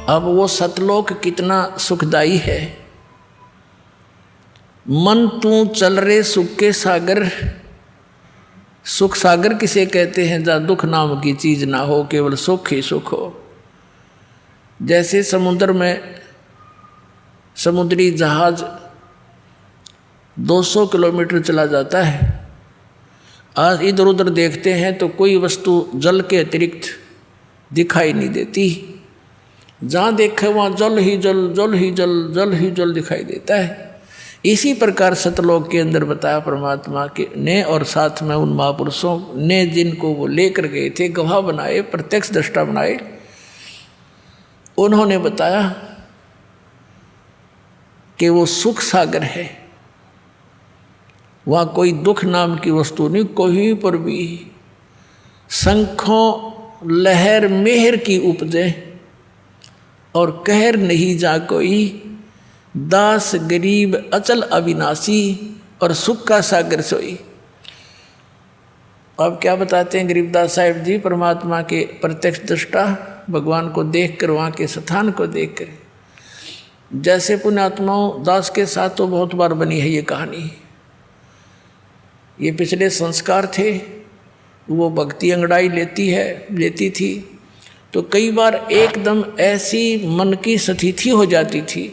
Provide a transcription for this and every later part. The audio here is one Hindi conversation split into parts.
अब वो सतलोक कितना सुखदाई है। मन तू चल रे सुख के सागर, सुख सागर किसे कहते हैं? जहाँ दुख नाम की चीज ना हो, केवल सुख ही सुख हो। जैसे समुद्र में समुद्री जहाज 200 किलोमीटर चला जाता है, आज इधर उधर देखते हैं तो कोई वस्तु जल के अतिरिक्त दिखाई नहीं देती। जहाँ देखे वहाँ जल ही जल, जल ही जल, जल ही जल दिखाई देता है। इसी प्रकार सतलोक के अंदर बताया परमात्मा के ने, और साथ में उन महापुरुषों ने जिनको वो लेकर गए थे, गवाह बनाए, प्रत्यक्ष दृष्टा बनाए, उन्होंने बताया कि वो सुख सागर है। वहाँ कोई दुख नाम की वस्तु नहीं, कहीं पर भी। शंखों लहर मेहर की उपजे, और कहर नहीं जा कोई, दास गरीब अचल अविनाशी, और सुख का सागर सोई। अब क्या बताते हैं गरीबदास साहिब जी? परमात्मा के प्रत्यक्ष दृष्टा, भगवान को देखकर, वहाँ के स्थान को देखकर। जैसे पुण्यात्माओं दास के साथ तो बहुत बार बनी है ये कहानी। ये पिछले संस्कार थे, वो भक्ति अंगड़ाई लेती थी, तो कई बार एकदम ऐसी मन की स्थिति हो जाती थी,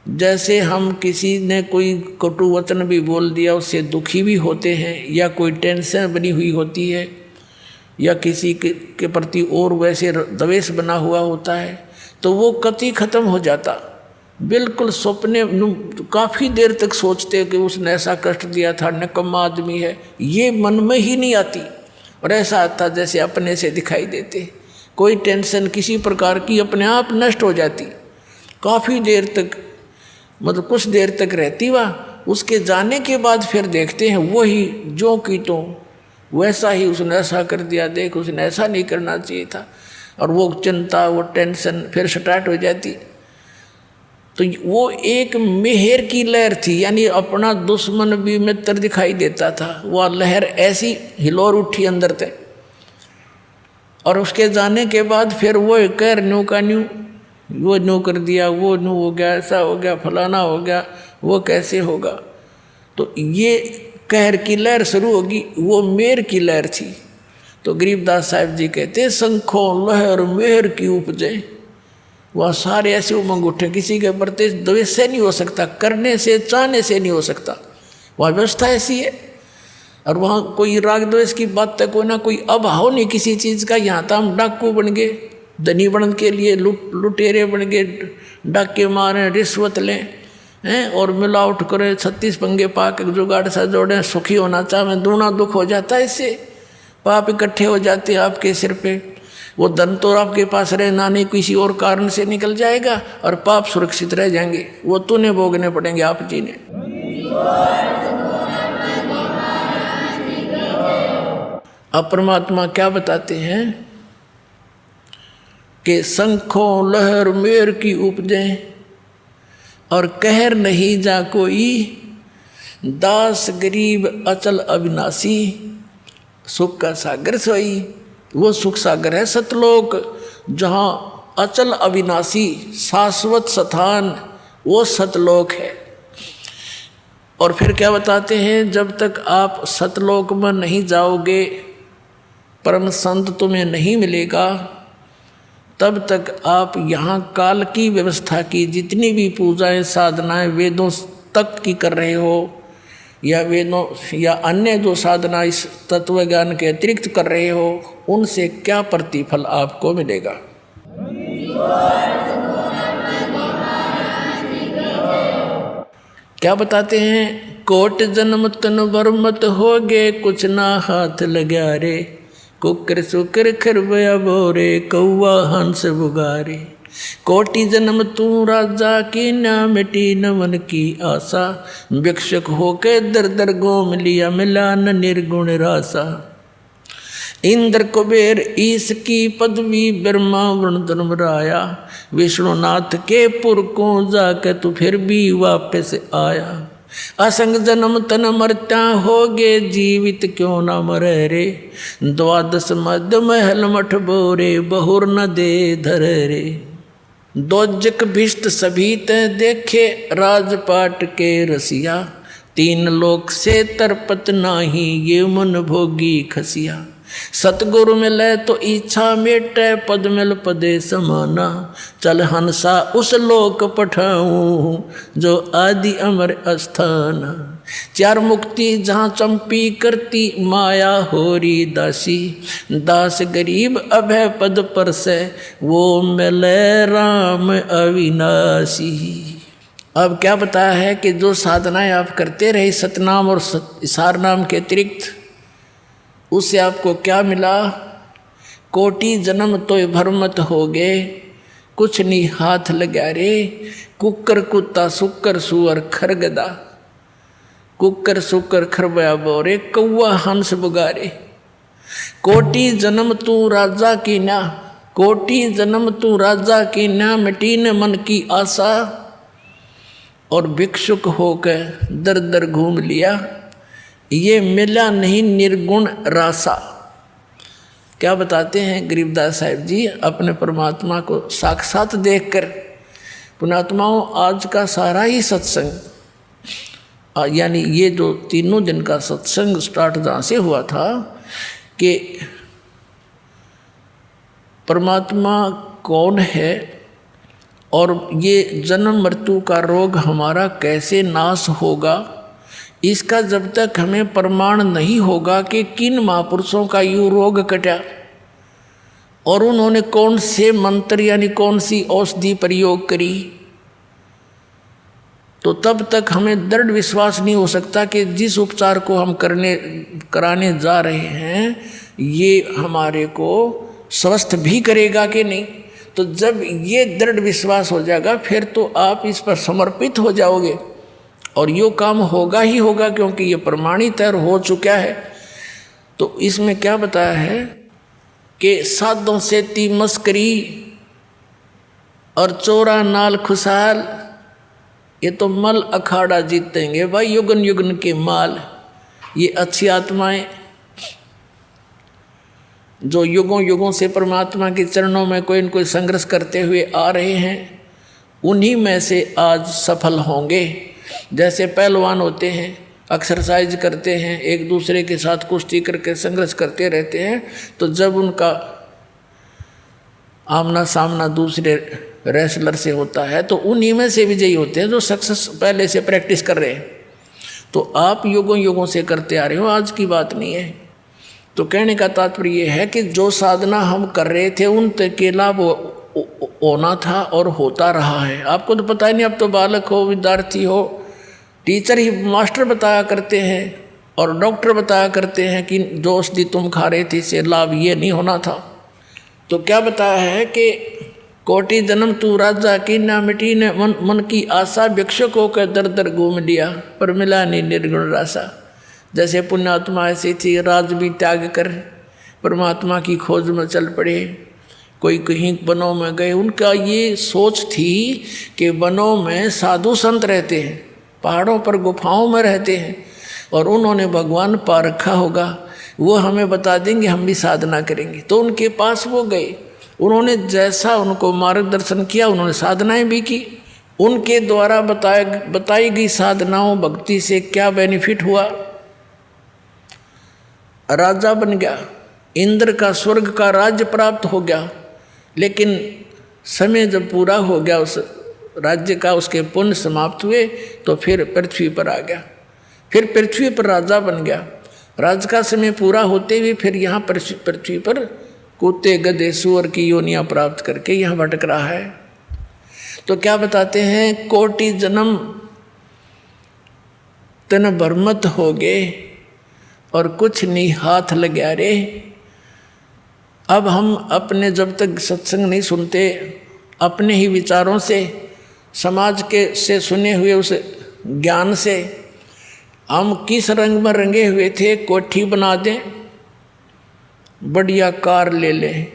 जैसे हम किसी ने कोई कटु वचन भी बोल दिया, उससे दुखी भी होते हैं, या कोई टेंशन बनी हुई होती है, या किसी के प्रति और वैसे द्वेष बना हुआ होता है, तो वो कति खत्म हो जाता। बिल्कुल सपने काफ़ी देर तक सोचते कि उसने ऐसा कष्ट दिया था, निकम्मा आदमी है, ये मन में ही नहीं आती। और ऐसा आता जैसे अपने से दिखाई देते। कोई टेंशन किसी प्रकार की अपने आप नष्ट हो जाती, काफ़ी देर तक, मतलब कुछ देर तक रहती वह। उसके जाने के बाद फिर देखते हैं वही जो की तो वैसा ही उसने ऐसा कर दिया, देख उसने ऐसा नहीं करना चाहिए था, और वो चिंता, वो टेंशन फिर स्टार्ट हो जाती। तो वो एक मेहर की लहर थी, यानी अपना दुश्मन भी मित्र दिखाई देता था। वह लहर ऐसी हिलोर उठी अंदर तक, और उसके जाने के बाद फिर वो कहर न्यू का न्यू, वो न्यू कर दिया, वो न्यू हो गया, ऐसा हो गया, फलाना हो गया, वो कैसे होगा। तो ये कहर की लहर शुरू होगी, वो मेहर की लहर थी। तो गरीबदास साहिब जी कहते, शंखों लहर मेहर की उपजे। वह सारे ऐसे उमंग उठे, किसी के प्रति द्वेष से नहीं हो सकता, करने से चाहने से नहीं हो सकता, वह व्यवस्था ऐसी है। और वहाँ कोई राग द्वेष की बात तक कोई ना, कोई अभाव नहीं किसी चीज़ का। यहाँ तो हम डाकू बन गए, धनी बनने के लिए लुटेरे बन गए, डाके मारें, रिश्वत लें हैं, और मिलावट करें, 36 पंगे पाक जुगाड़ सा जोड़ें, सुखी होना चाहें, दूना दुख हो जाता है। इससे पाप इकट्ठे हो जाते हैं आपके सिर पे। वो धन तो आपके पास रहना नहीं, किसी और कारण से निकल जाएगा, और पाप सुरक्षित रह जाएंगे, वो तूने भोगने पड़ेंगे आप जी ने। अब परमात्मा क्या बताते हैं कि शंखों लहर मेहर की उपजे, और कहर नहीं जा कोई, दास गरीब अचल अविनाशी, सुख का सागर सोई। वो सुख सागर है सतलोक, जहाँ अचल अविनाशी शाश्वत स्थान, वो सतलोक है। और फिर क्या बताते हैं, जब तक आप सतलोक में नहीं जाओगे, परम संत तुम्हें नहीं मिलेगा, तब तक आप यहाँ काल की व्यवस्था की जितनी भी पूजाएं साधनाएं वेदों तक की कर रहे हो, या वेदों या अन्य जो साधना इस तत्व ज्ञान के अतिरिक्त कर रहे हो, उनसे क्या प्रतिफल आपको मिलेगा। क्या बताते हैं, कोट जन्म तन बरमत होगे, कुछ ना हाथ लगा रे, कुकर सुकर खरबया बोरे, कौवा हंस बुगारे। कोटि जन्म तू राजा की, ना मिटी न मन की आशा, भिक्षुक होके दर दर घूम लिया, मिला न निर्गुण रासा। इंद्र कुबेर ईश की पदवी, ब्रह्मा वरुण धर्मराया, विष्णुनाथ के पुर को जाके तू फिर भी वापस आया। असंग जन्म तन मरत्या होगे, जीवित क्यों न मरे रे। द्वादश मध्य महल मठ बोरे, बहुर न दे धर रे। दोजक भिष्ट सभी ते देखे, राजपाट के रसिया। तीन लोक से तरपत नाही, ये मन भोगी खसिया। सतगुरु मिले तो इच्छा मेटे, पद मिल पदे समाना। चल हंसा उस लोक पठाऊं, जो आदि अमर अस्थान। चार मुक्ति जहाँ चंपी करती, माया होरी दासी। दास गरीब अभय पद पर से, वो मिले राम अविनाशी। अब क्या बताया है कि जो साधनाएं आप करते रहे सतनाम और सार नाम के अतिरिक्त, उससे आपको क्या मिला। कोटि जन्म तो भ्रमत हो गए, कुछ नहीं हाथ लगा रे। कुकर कुत्ता सुकर सुअर खरगदा, कुकर सुकर खरबया बोरे, कौआ हंस बुगारे। कोटि जन्म तू राजा की ना, कोटि जन्म तू राजा की ना। मिटी न मन की आशा, और भिक्षुक होकर दर दर घूम लिया। ये मिला नहीं निर्गुण रासा। क्या बताते हैं गरीबदास साहिब जी अपने परमात्मा को साक्षात देखकर। पुणात्माओं, आज का सारा ही सत्संग, यानी ये जो तीनों दिन का सत्संग स्टार्ट जहाँ से हुआ था कि परमात्मा कौन है और ये जन्म मृत्यु का रोग हमारा कैसे नाश होगा, इसका जब तक हमें प्रमाण नहीं होगा कि किन महापुरुषों का यूँ रोग कटा और उन्होंने कौन से मंत्र यानी कौन सी औषधि प्रयोग करी, तो तब तक हमें दृढ़ विश्वास नहीं हो सकता कि जिस उपचार को हम कराने जा रहे हैं ये हमारे को स्वस्थ भी करेगा कि नहीं। तो जब ये दृढ़ विश्वास हो जाएगा फिर तो आप इस पर समर्पित हो जाओगे और यो काम होगा ही होगा, क्योंकि ये प्रमाणित है और हो चुका है। तो इसमें क्या बताया है कि साधों से ती मस्करी और चोरा नाल खुशहाल, ये तो मल अखाड़ा जीतेंगे भाई युगन युगन के माल। ये अच्छी आत्माएं जो युगों युगों से परमात्मा के चरणों में कोई न कोई संघर्ष करते हुए आ रहे हैं, उन्हीं में से आज सफल होंगे। जैसे पहलवान होते हैं, एक्सरसाइज करते हैं, एक दूसरे के साथ कुश्ती करके संघर्ष करते रहते हैं, तो जब उनका आमना सामना दूसरे रेसलर से होता है तो उन्हीं में से विजयी होते हैं जो सक्सेस पहले से प्रैक्टिस कर रहे हैं। तो आप युगों युगों से करते आ रहे हो, आज की बात नहीं है। तो कहने का तात्पर्य ये है कि जो साधना हम कर रहे थे उन के लाभ होना था और होता रहा है। आपको तो पता ही नहीं, अब तो बालक हो, विद्यार्थी हो, टीचर ही मास्टर बताया करते हैं और डॉक्टर बताया करते हैं कि जो औषधि तुम खा रहे थे इससे लाभ ये नहीं होना था। तो क्या बताया है कि कोटि जन्म तू राजा की ना, मिटी ने मन की आशा। भिक्षुक होकर दर दर घूम लिया, पर मिला नहीं निर्गुण रासा। जैसे पुण्यात्मा ऐसी थी, राज भी त्याग कर परमात्मा की खोज में चल पड़े। कोई कहीं वनों में गए, उनका ये सोच थी कि वनों में साधु संत रहते हैं, पहाड़ों पर गुफाओं में रहते हैं और उन्होंने भगवान पा रखा होगा, वो हमें बता देंगे, हम भी साधना करेंगे। तो उनके पास वो गए, उन्होंने जैसा उनको मार्गदर्शन किया उन्होंने साधनाएं भी की। उनके द्वारा बताई गई साधनाओं भक्ति से क्या बेनिफिट हुआ, राजा बन गया, इंद्र का स्वर्ग का राज्य प्राप्त हो गया। लेकिन समय जब पूरा हो गया उस राज्य का, उसके पुण्य समाप्त हुए, तो फिर पृथ्वी पर आ गया, फिर पृथ्वी पर राजा बन गया। राज का समय पूरा होते हुए फिर यहाँ पृथ्वी पर कुत्ते गधे सुअर की योनियाँ प्राप्त करके यहाँ भटक रहा है। तो क्या बताते हैं, कोटि जन्म तन भ्रमत हो गए और कुछ नहीं हाथ लगा रे। अब हम अपने जब तक सत्संग नहीं सुनते, अपने ही विचारों से, समाज के से सुने हुए उस ज्ञान से हम किस रंग में रंगे हुए थे, कोठी बना दें, बढ़िया कार ले लें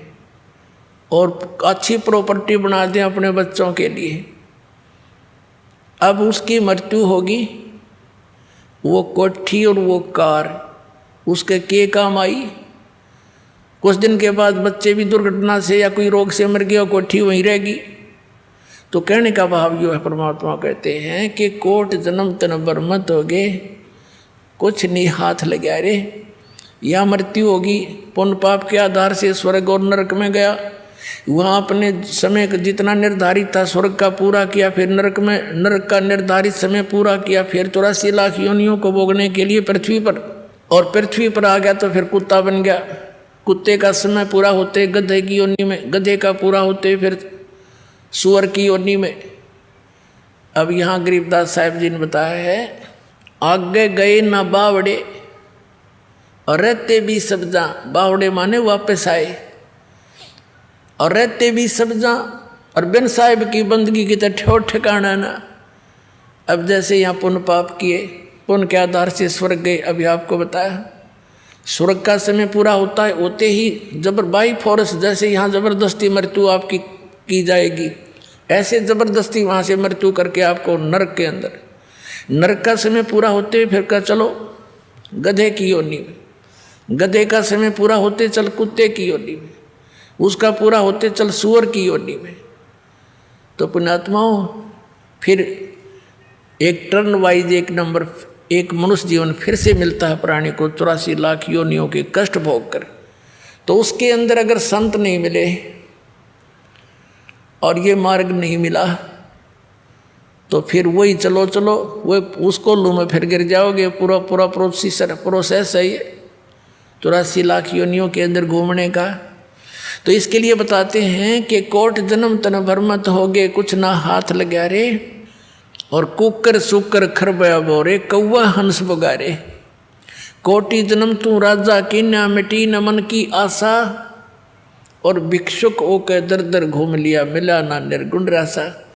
और अच्छी प्रॉपर्टी बना दें अपने बच्चों के लिए। अब उसकी मृत्यु होगी वो कोठी और वो कार उसके के काम आई। कुछ दिन के बाद बच्चे भी दुर्घटना से या कोई रोग से मर गया, कोठी वहीं रहेगी। तो कहने का भाव यो है, परमात्मा कहते हैं कि कोट जन्म तन बरमत हो गए, कुछ नहीं हाथ लगा रे। या मृत्यु होगी, पुण्य पाप के आधार से स्वर्ग और नरक में गया, वहाँ अपने समय का जितना निर्धारित था स्वर्ग का पूरा किया, फिर नरक का निर्धारित समय पूरा किया, फिर 83 लाख योनियों को भोगने के लिए पृथ्वी पर, और पृथ्वी पर आ गया तो फिर कुत्ता बन गया। कुत्ते का समय पूरा होते गधे की योनि में, गधे का पूरा होते फिर सुअर की योनि में। अब यहाँ गरीबदास साहिब जी ने बताया है, आगे गए ना बावड़े और रहते भी सब्जा, बावड़े माने वापस आए, और रहते भी सब्जा, और बिन साहिब की बंदगी की तो ठोर ठिकाना ना। अब जैसे यहाँ पुण्य पाप किए, पुण्य के आधार से स्वर्ग गए। अभी आपको बताया स्वर्ग का समय पूरा होता है, होते ही जबर बाई फोर्स, जैसे यहाँ ज़बरदस्ती मृत्यु आपकी की जाएगी, ऐसे ज़बरदस्ती वहाँ से मृत्यु करके आपको नरक के अंदर, नरक का समय पूरा होते फिर का चलो गधे की योनि में, गधे का समय पूरा होते चल कुत्ते की योनि में, उसका पूरा होते चल सुअर की योनि में। तो पुण्यात्माओं फिर एक टर्न वाइज एक नंबर एक मनुष्य जीवन फिर से मिलता है प्राणी को 84 लाख योनियों के कष्ट भोग कर। तो उसके अंदर अगर संत नहीं मिले और ये मार्ग नहीं मिला तो फिर वही चलो चलो वो उसको लू में फिर गिर जाओगे। पूरा प्रोसेस है ये 84 लाख योनियों के अंदर घूमने का। तो इसके लिए बताते हैं कि कोट जन्म तन भरमत होगे, कुछ ना हाथ लगा रे, और कुकर सुकर खरबया बोरे, कौवा हंस बगारे। कोटि जन्म तू राजा की ना मिटी न मन की आशा, और भिक्षुक ओके दर दर घूम लिया, मिला ना निर्गुण रासा।